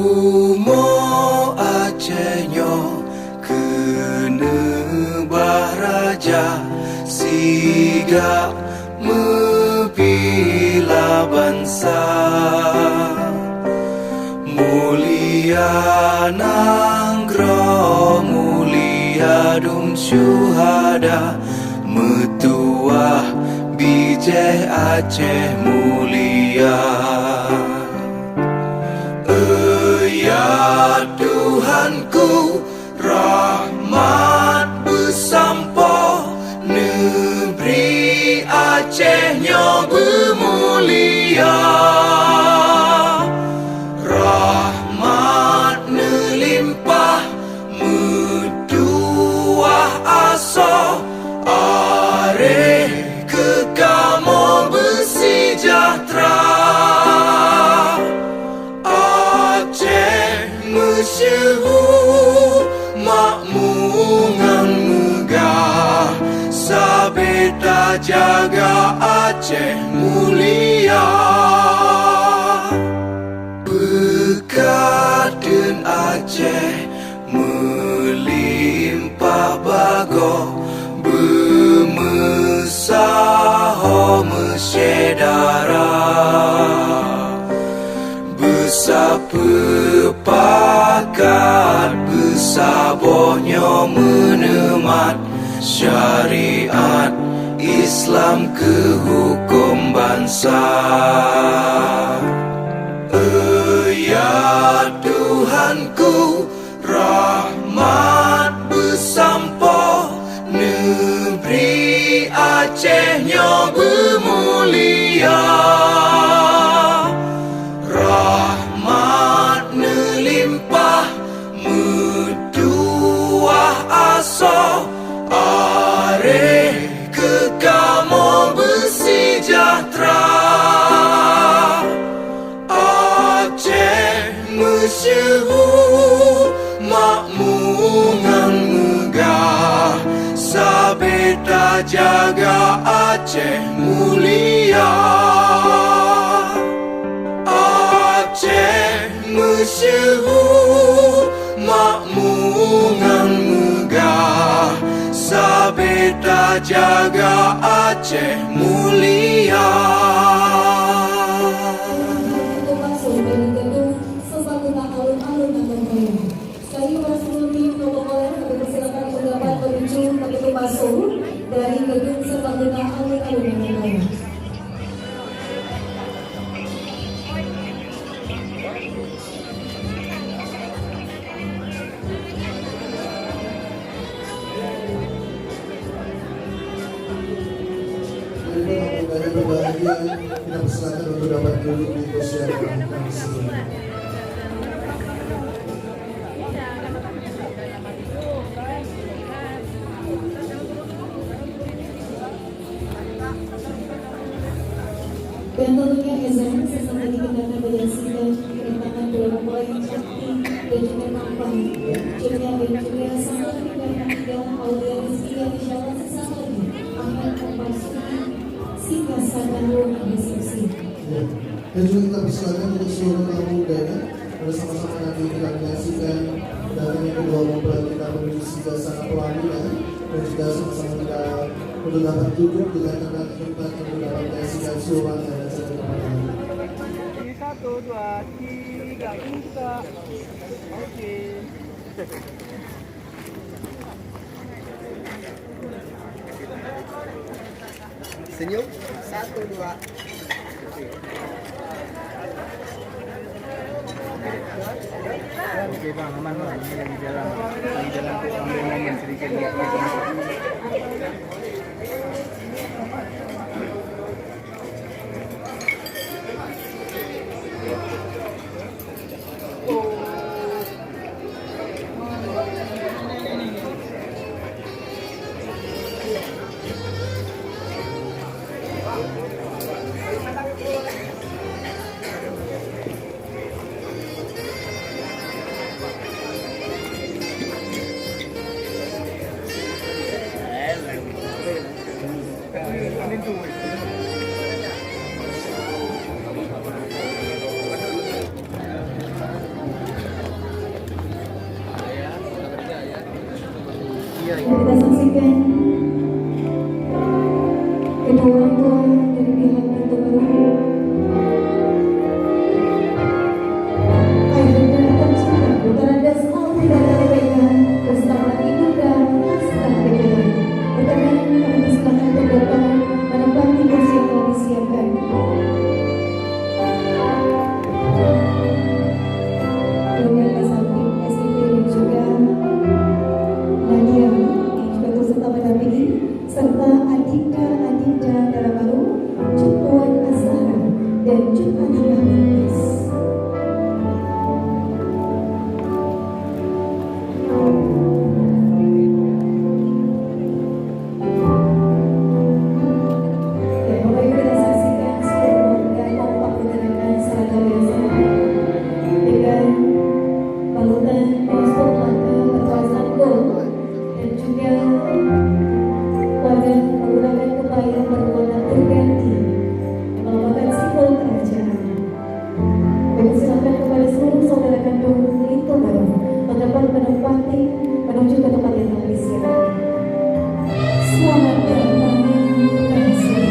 Umo Acehnya kena bahraja siga mebila bangsa mulia nanggro mulia dung syuhada metuah bijeh Aceh mulia. Ya Tuhanku, rahmat bersampo negeri Acehnya bermulia. Rahmat nelimpah metuah aso are kekamo bersejahtera. Masyhur makmungan megah sabeta jaga Aceh mulia. Berkat dan Aceh melimpah bago bermesaho mesyedara besapepakat besabohnya menemat syariat Islam ke hukum bangsa. Ya Tuhanku, rahmat bersampo negeri Acehnya bermulia. Rahmat nelimpah metuah aso are kekamo bersejahtera. Aceh masyhur makmungan megah sabeta jaga Aceh mulia. Aceh masyhur makmungan megah sabeta jaga Aceh mulia. Dari gedung Serbaguna alun-alun yang lain. Berbahagia, kita persilakan untuk dapat duduk di kursi yang kami sini. Dan tentunya ezan sesaat lagi kita akan menyaksikan kedatangan beberapa yang cantik dan juga tampan. Ceria dan juga sangat dan audiens yang insyaallah sesaat lagi akan memasuki singgasan ruang resepsi. Dan juga kita persilakan untuk seluruh tamu undangan bersama-sama nanti kita menyaksikan datangnya kedua mempelai kita menuju singgasan pelaminan dan juga sama-sama kita untuk dapat duduk dengan tenang tempat untuk dapat menyaksikan surat dan acara pernikahan. 1, 2, 3, buka. Oke. Senyum. 1, 2. Oke bang, aman bang. Ini lagi jalan ambil momen sedikit. Kita saksikan kedua orang tua dari pihak pintu baru. Ayahanda akan cinta putaran das Alfi dan Rebecca bersama ibunda Asta Rebecca. Berkenan kami persilakan untuk Bapak menempati kursi yang telah disiapkan. Kemudian Kasati, SIP dan juga Nadia yang juga turut serta mendampingi, serta adinda darah baru Cuk Puan Azhara dan Cuk Adinda Marquez. Ya, Bapak Ibu, kita saksikan sekeluarga kompak mengenakan seragam yang sama dengan balutan kostum mata bertulisan gold dan juga warga menggunakan kebaya berwarna berganti melambangkan simbol kerajaan. Kami silakan kepada seluruh saudara kandung Linto Baru untuk dapat menempati menuju ke tempat yang telah disiapkan. Selamat datang kasih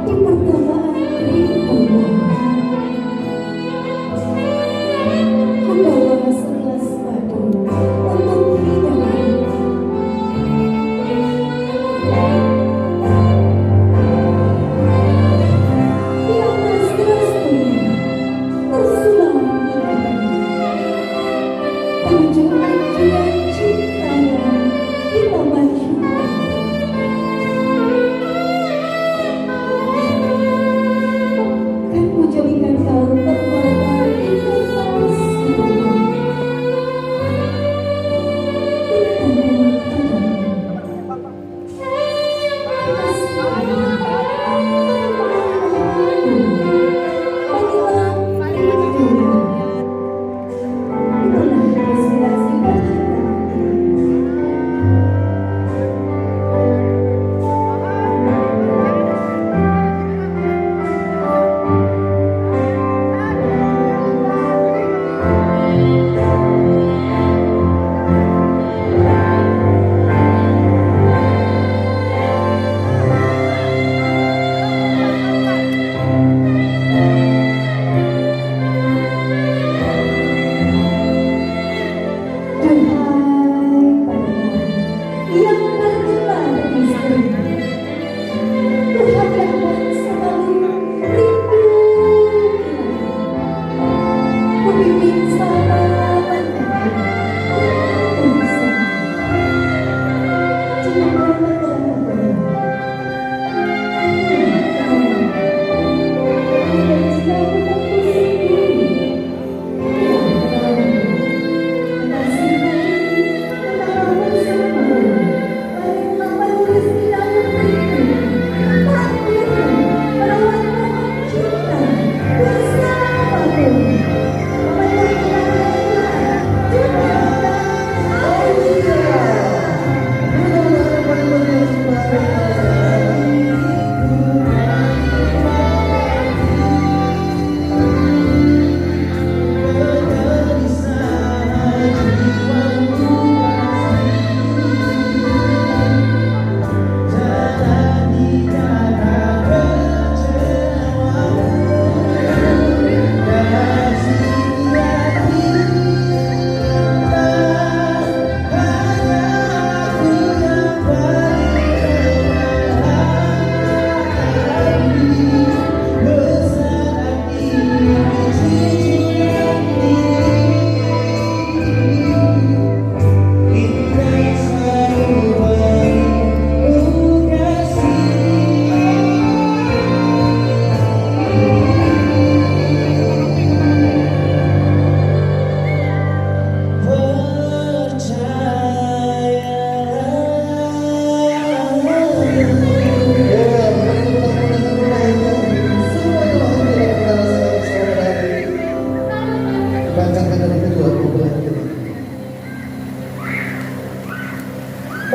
di pertemuan Linto Baru. Membawa segelas madu untuk hidangan. Di atas restunya tersulam hidangan. Tunjukkan juga cintanya kita bajukan. Kan ku jadikan kau permata investasi.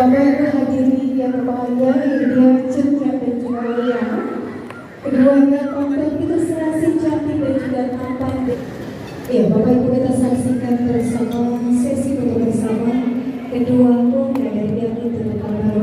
Bapak Ibu hadirin yang berbahagia, ini dia Cetia dan juga Mulia. Keduanya tampil itu serasi cantik dan juga tampan. Ya, Bapak Ibu kita saksikan bersama sesi foto bersama. kedua keluarga dari pihak itu berkabar.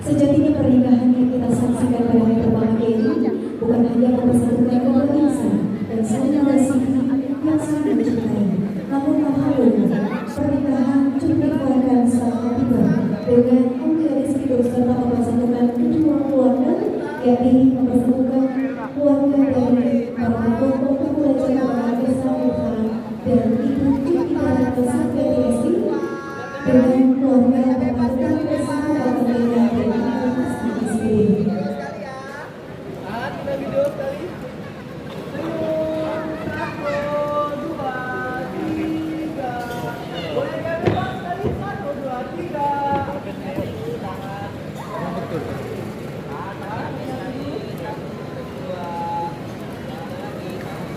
Sejatinya pernikahan yang kita saksikan pada hari berbahagia ini bukan hanya mempersatukan dua insan dan saling mengasihi yang saling mencintai, namun alhamdulillah pernikahan cukup dikeluarkan secara tiba dengan Aulia Rizky serta mempersatukan kedua keluarga, yakni mempersatukan keluarga dari Bapak Dr. Kapula Jakarta Bersama dan Ibu Jupiter Bersama Rizky dengan keluarga Bapak Dr. Bersama Bapak Dr.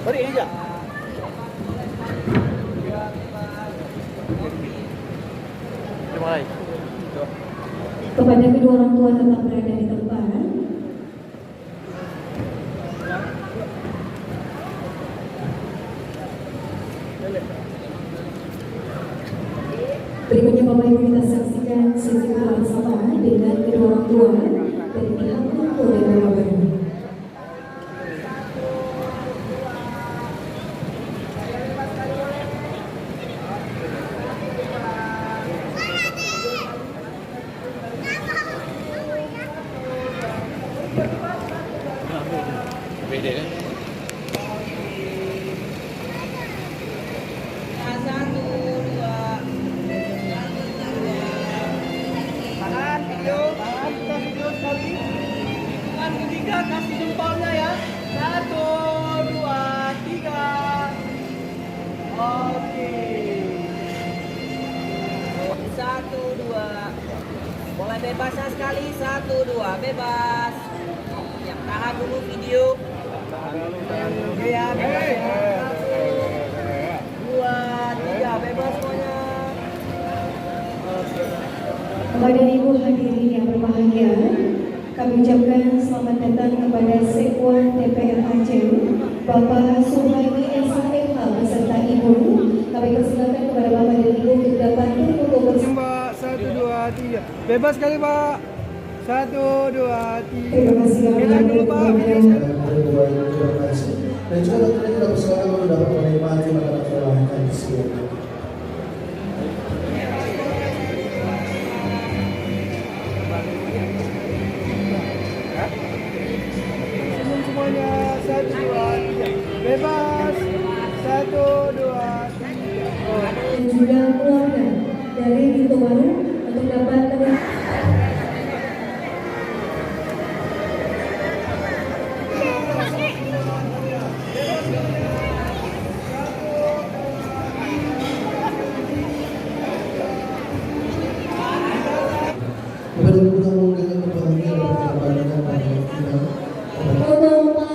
Beri aja. Terima kasih. Kepada kedua orang tua tetap berada di tempat. Berikutnya Bapak Ibu kita saksikan sesi bersama dengan kedua orang tua dari pihak orang tua dari Bapak Ibu. Beda kan? Tahan video sekali. Yang ketiga kasih jempolnya ya. 1, 2, 3. Oke. 1, 2. Boleh bebasnya sekali. 1, 2 bebas. Yang tahan dulu video. Oke ya, bebas ya. 1, 2, 3 bebas semuanya. Kepada Ibu hadirin yang berbahagia, kami ucapkan selamat datang kepada Sekwan DPR Aceh, Bapak Suhaimi SHMH beserta Ibu. Kami persilakan kepada Bapak dan Ibu untuk dapat berfoto bersama. Mbak, 1, 2, 3. Bebas kali Pak. 1, 2, 3. Terima kasih Kita dulu Pak. Terima kasih. Dan juga tentunya kita persilakan untuk dapat menikmati makanan yang akan disediakan. Semuanya 1, 2, 3. Bebas. 1, 2, 3. dan juga keluarga dari Pintu Baru untuk dapat Kepada ibu tamu dengan berbahagia dapat kita pada kita. foto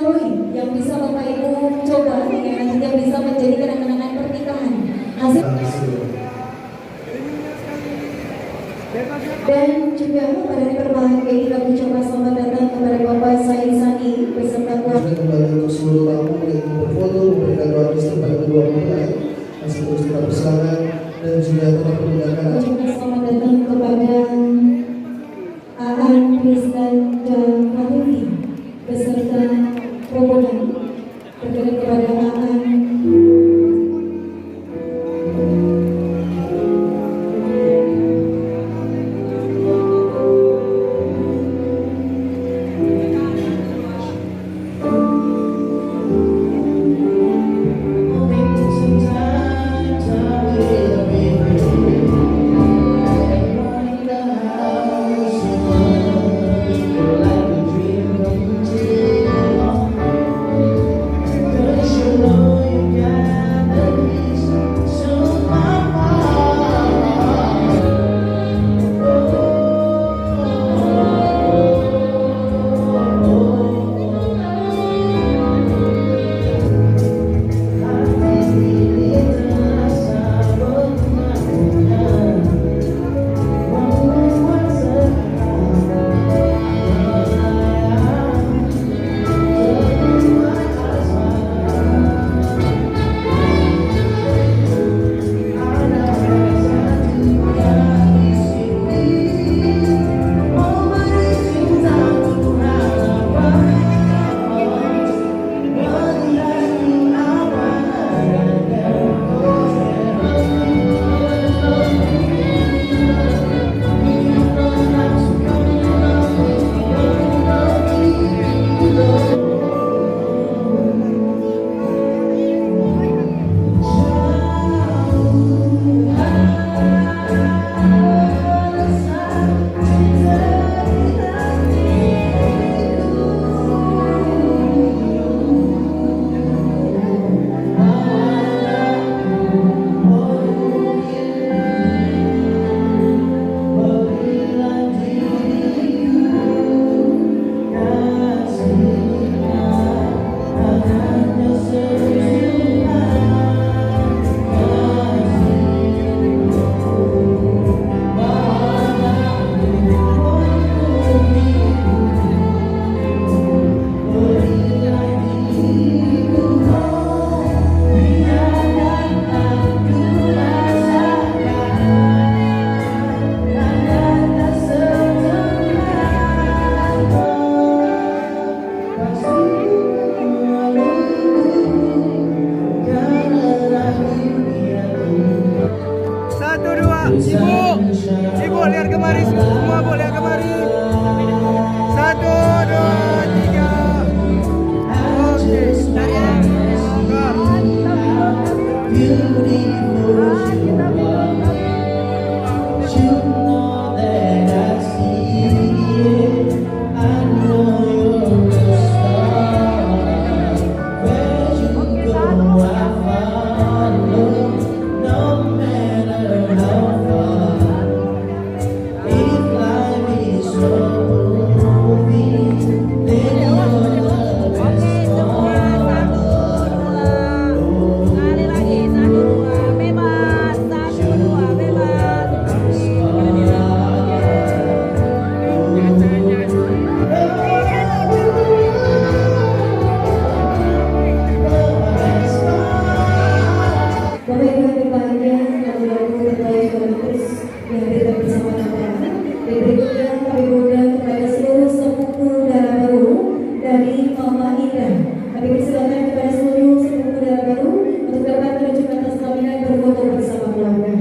Roy yang bisa Bapak Ibu coba yang nantinya bisa menjadikan kenangan pernikahan. Hasil dan juga pada hari berbahagia ini kami ucapkan selamat datang kepada Bapak Said Sani beserta keluarga. Juga kembali untuk seluruh tamu yang ingin berfoto memberikan doa restu pada kedua mempelai. Masih terus kita persilakan dan juga tetap menggunakan Ucapkan selamat datang kepada Aan Rizdan dan Faruti beserta rombongan. Berkenan kepada Aan. Like a dream come true. Dipersilakan kepada seluruh sepupu dan baru untuk dapat menuju ke atas pelaminan berfoto bersama keluarga.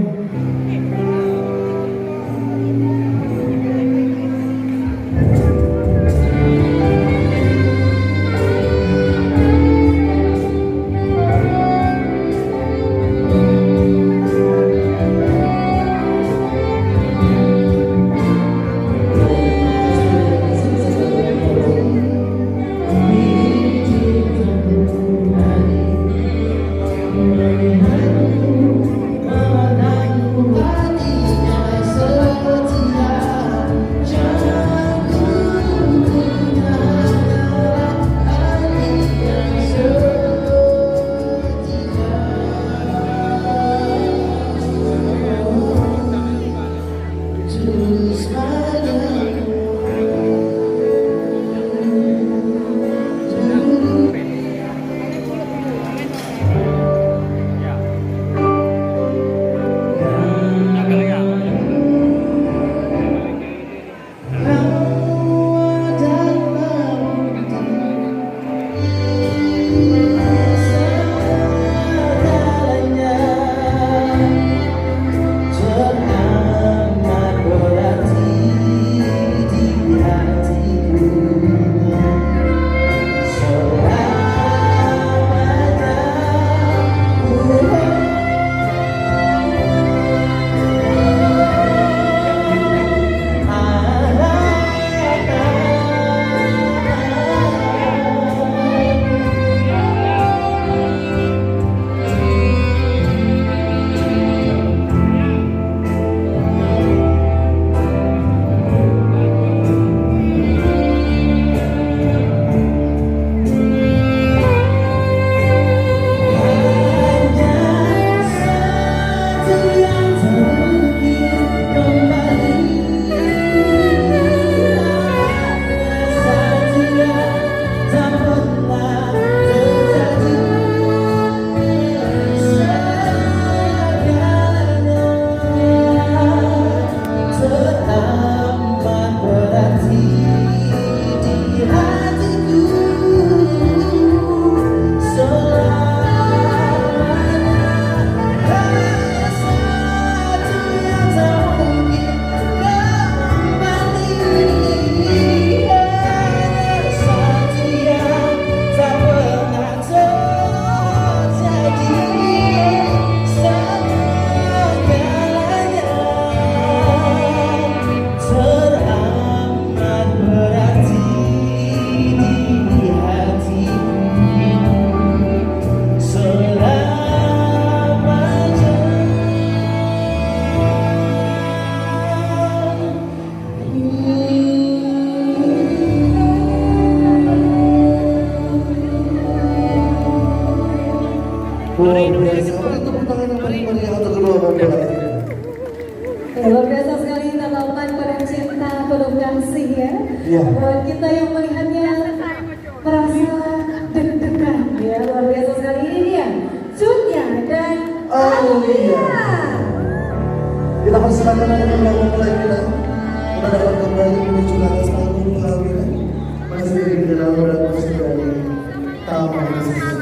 Luar biasa. Beri tepuk tangan yang paling meriah untuk kedua mempelai. Luar biasa sekali tatapan pada cinta penuh kasih ya. Iya. Buat kita yang melihatnya merasa deg-degan ya. Luar biasa sekali ini dia Cutnya dan Alia. Kita persilakan untuk kedua mempelai kita. Kita dapat kembali menuju ke atas panggung pelaminan. Masih di dalam dan masih dari taman sisi.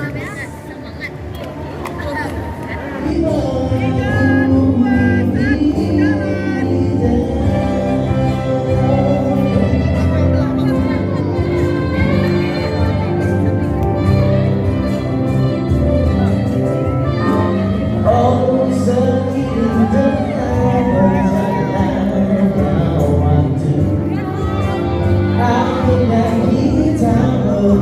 Aku lagi tak mau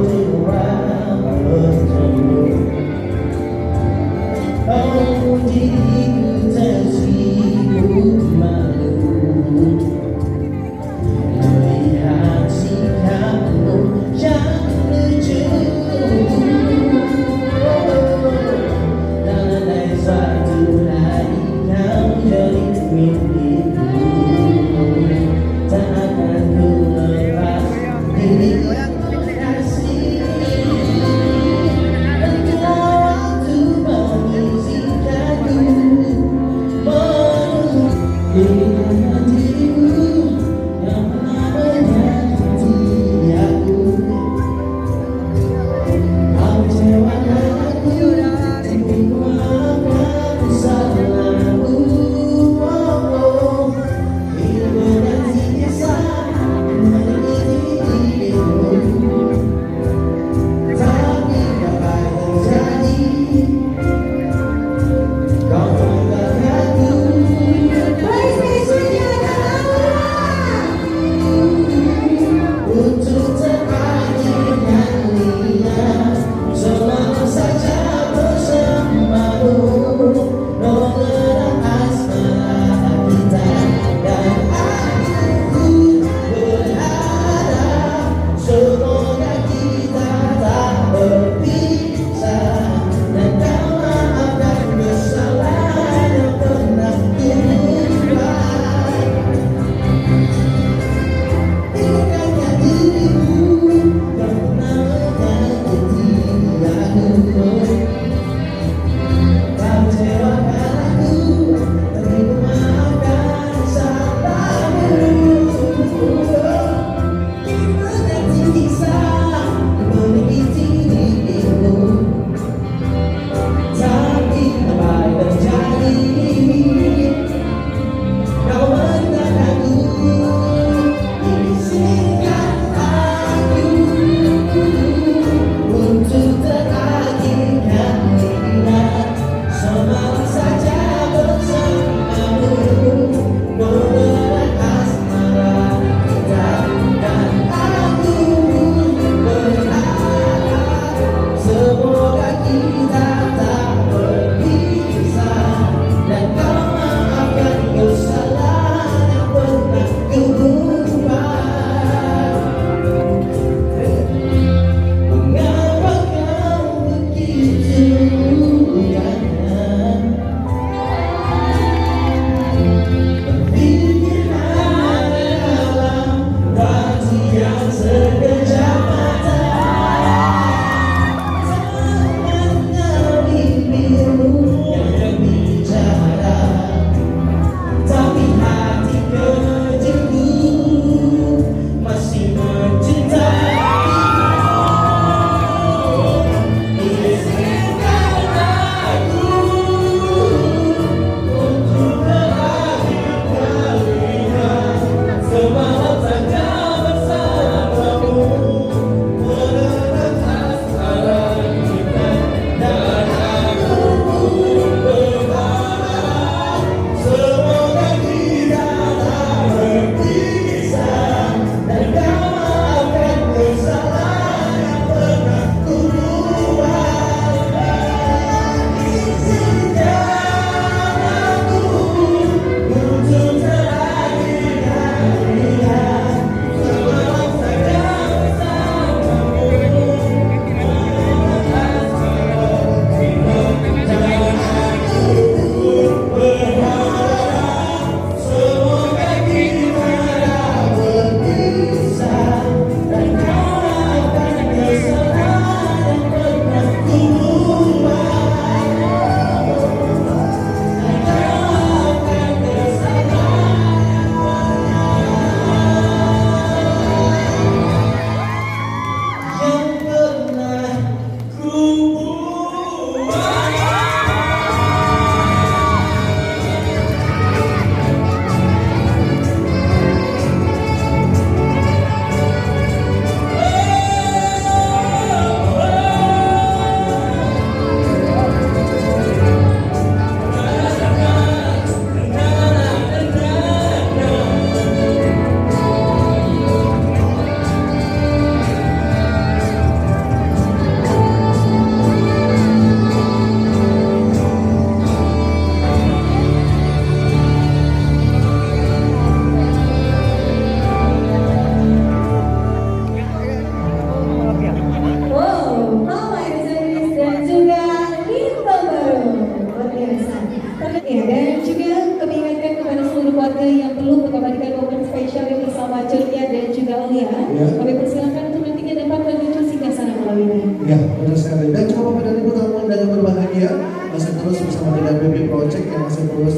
ya masih terus bersama dengan BP Project yang masih terus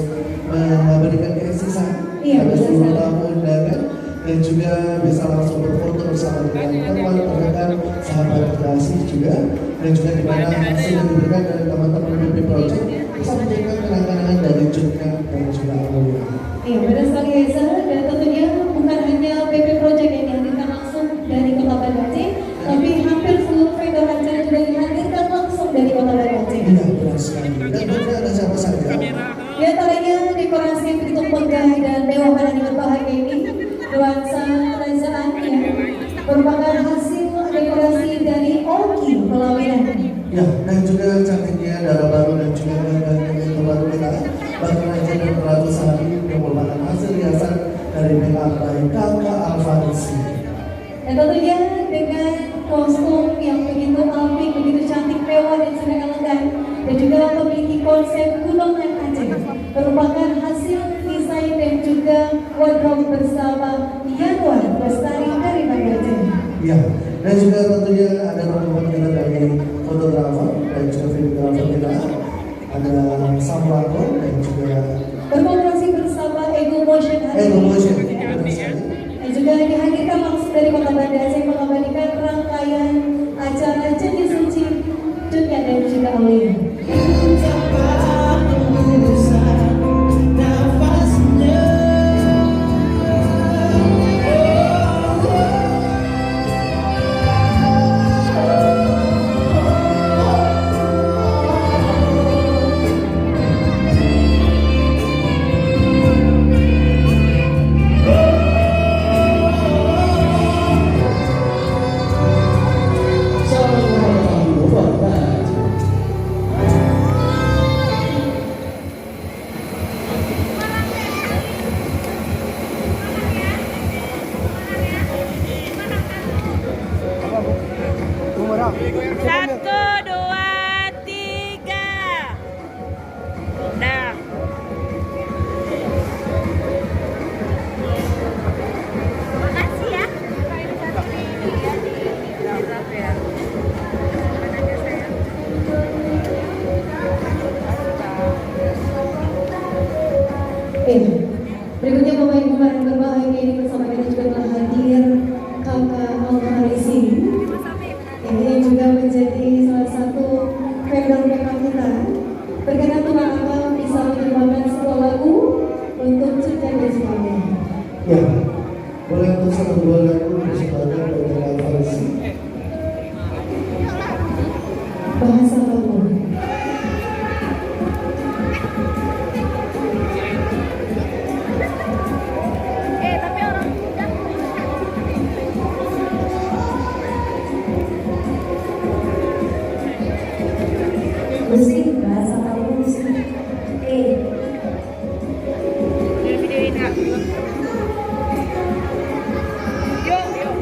memberikan keeksisan pada 10 tahun undangan dan juga bisa langsung berfoto bersama dengan teman rekan sahabat kasih juga dan juga di mana hasil yang diberikan dari teman-teman BP Project bisa menjadikan kenang-kenangan dari Jogja dan juga Amulia. Iya, benar sekali Reza, dan tentunya bukan hanya BP Project yang dihadirkan langsung dari Kota Banda Aceh, tapi hampir seluruh vendor acara juga dihadirkan langsung dari Kota Banda Aceh. Iya, benar sekali. Dan juga ada siapa saja? Di antaranya dekorasi yang begitu megah dan mewah pada di berbahagia ini, nuansa kerajaan yang merupakan hasil dekorasi dari Oki Pelaminan. Ya, dan juga cantiknya darah baru dan juga dengan terbaru kita Batu Raja dan Ratu Sari yang merupakan hasil hiasan dari make-up by Kakak Alfarisi. Dan tentunya dengan kostum yang begitu apik, begitu cantik, mewah dan sangat elegan, dan juga memiliki konsep Gunungan Aceh, merupakan hasil desain dan juga wardrobe bersama Yanwar Lestari dari Banda Aceh. Ya, dan juga tentunya ada teman-teman kita dari fotografer dan juga videografer kita, ada Samrako dan juga Berkolaborasi bersama Ego Motion hari Ego ini. Motion. Dan juga dihadirkan langsung dari Kota Banda Aceh mengabadikan rangkaian acara Janji Suci Dunia dan juga Aulia. Umur berapa? 1, 2, 3. Nah. Makasih ya. Berikutnya Bapak Ibu yang berbahagia ini bersama kita juga telah hadir Kakak Alfarisi. Ini juga menjadi salah satu vendor makeup kita. Berkenan Tuhan Kakak bisa menyumbangkan sebuah lagu untuk Cuca dan sebagainya. Ya, boleh untuk satu dua lagu disebarkan dari Alfarisi. Bahasa kamu. Tapi orang muda. Musik, bahasa kamu musik. Videoin Kak. Yuk, yuk.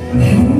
Thank you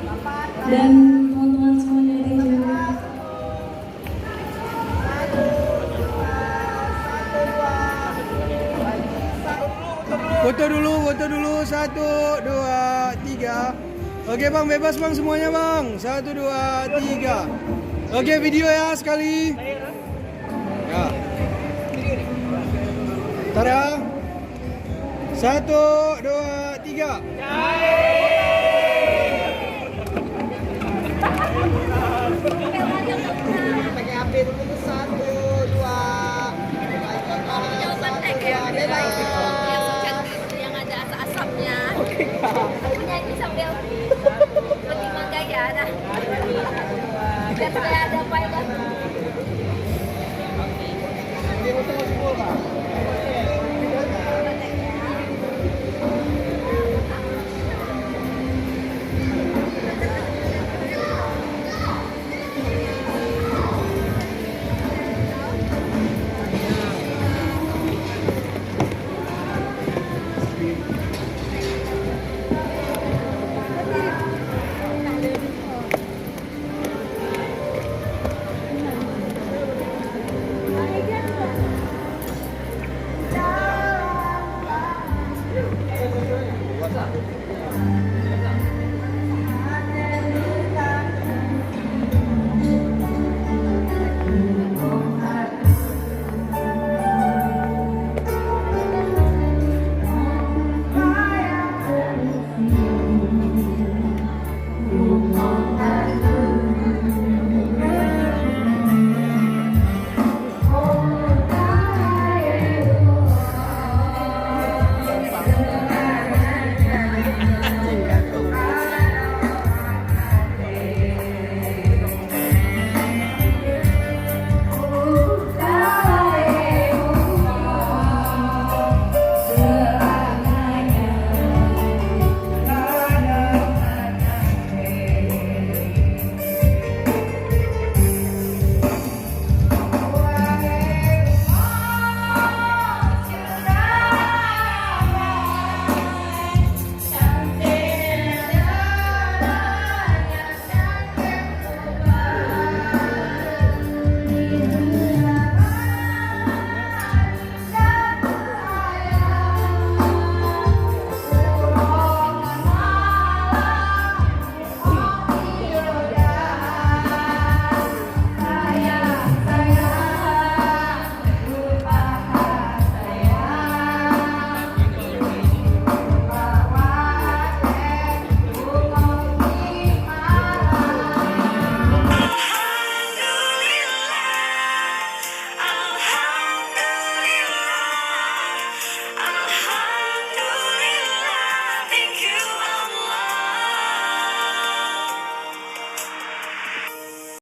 Mama dan teman-teman semuanya, thank you. Foto dulu, 1, 2, 3. Oke bang, bebas bang semuanya bang. 1, 2, 3. Oke, video ya sekali. Ya. Ntar ya. 1, 2, 3.